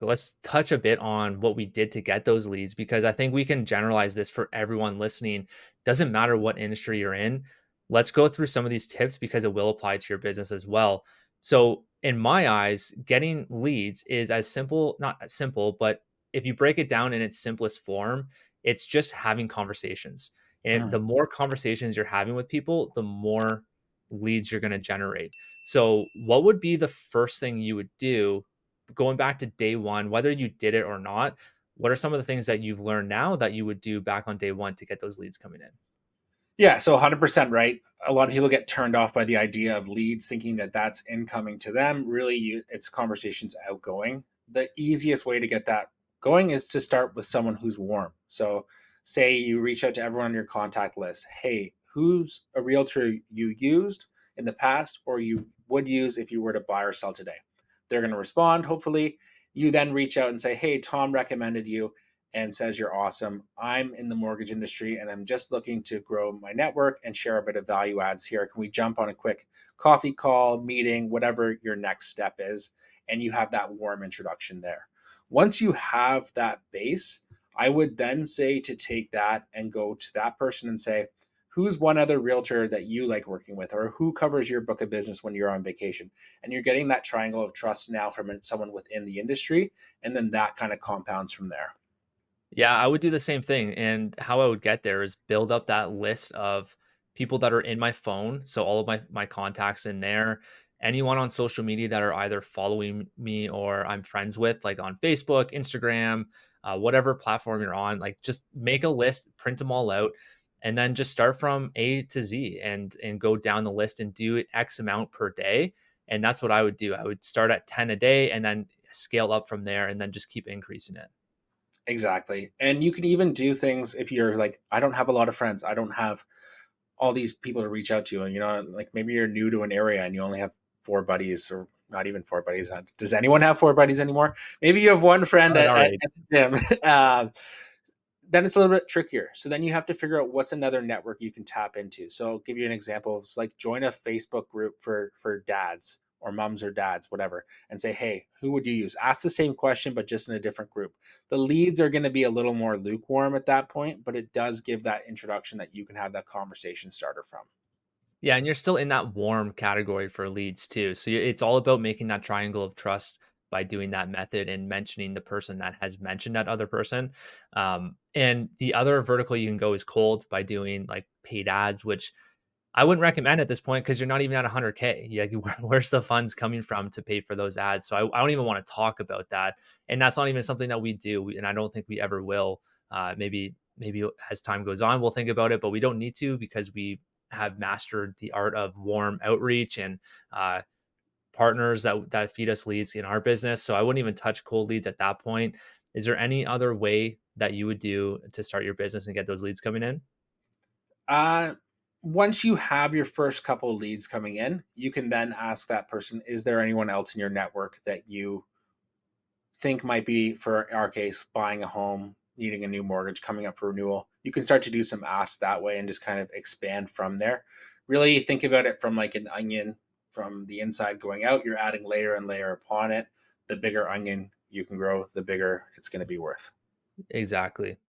let's touch a bit on what we did to get those leads, because I think we can generalize this for everyone listening. Doesn't matter what industry you're in. Let's go through some of these tips because it will apply to your business as well. So, in my eyes, getting leads is as simple, not as simple, but if you break it down in its simplest form, it's just having conversations. And Mhm. the more conversations you're having with people, the more leads you're going to generate. So, what would be the first thing you would do going back to day one, whether you did it or not? What are some of the things that you've learned now that you would do back on day one to get those leads coming in? Yeah, so 100% right. A lot of people get turned off by the idea of leads, thinking that that's incoming to them. Really, it's conversations outgoing. The easiest way to get that going is to start with someone who's warm. So, say you reach out to everyone on your contact list. Hey, who's a realtor you used in the past or you would use if you were to buy or sell today? They're going to respond, hopefully. You then reach out and say, hey, Tom recommended you and says you're awesome. I'm in the mortgage industry and I'm just looking to grow my network and share a bit of value adds here. Can we jump on a quick coffee call, meeting, whatever your next step is? And you have that warm introduction there. Once you have that base, I would then say to take that and go to that person and say, who's one other realtor that you like working with, or who covers your book of business when you're on vacation? And you're getting that triangle of trust now from someone within the industry. And then that kind of compounds from there. Yeah, I would do the same thing. And how I would get there is build up that list of people that are in my phone. So all of my contacts in there, anyone on social media that are either following me or I'm friends with, like on Facebook, Instagram, whatever platform you're on, like just make a list, print them all out, and then just start from A to Z and go down the list and do it X amount per day. And that's what I would do. I would start at 10 a day and then scale up from there and then just keep increasing it. Exactly. And you can even do things if you're like, I don't have a lot of friends. I don't have all these people to reach out to. And, like maybe you're new to an area and you only have four buddies or not even four buddies. Does anyone have four buddies anymore? Maybe you have one friend Not at, really. at the gym. Then it's a little bit trickier. So then you have to figure out what's another network you can tap into. So I'll give you an example. It's like join a Facebook group for dads or moms or dads, whatever, and say, hey, who would you use? Ask the same question, but just in a different group. The leads are going to be a little more lukewarm at that point, but it does give that introduction that you can have that conversation starter from. Yeah, and you're still in that warm category for leads too. So it's all about making that triangle of trust by doing that method and mentioning the person that has mentioned that other person. And the other vertical you can go is cold by doing like paid ads, which I wouldn't recommend at this point because you're not even at 100K. Yeah, where's the funds coming from to pay for those ads? So I don't even want to talk about that, and that's not even something that we do, and I don't think we ever will. Maybe as time goes on, we'll think about it, but we don't need to because we have mastered the art of warm outreach and uh, partners that feed us leads in our business. So I wouldn't even touch cold leads at that point. Is there any other way that you would do to start your business and get those leads coming in? Uh, Once you have your first couple leads coming in, you can then ask that person, is there anyone else in your network that you think might be, for our case, buying a home, needing a new mortgage, coming up for renewal? You can start to do some asks that way and just kind of expand from there. Really think about it from like an onion, from the inside going out. You're adding layer and layer upon it. The bigger onion you can grow, the bigger it's going to be worth. Exactly.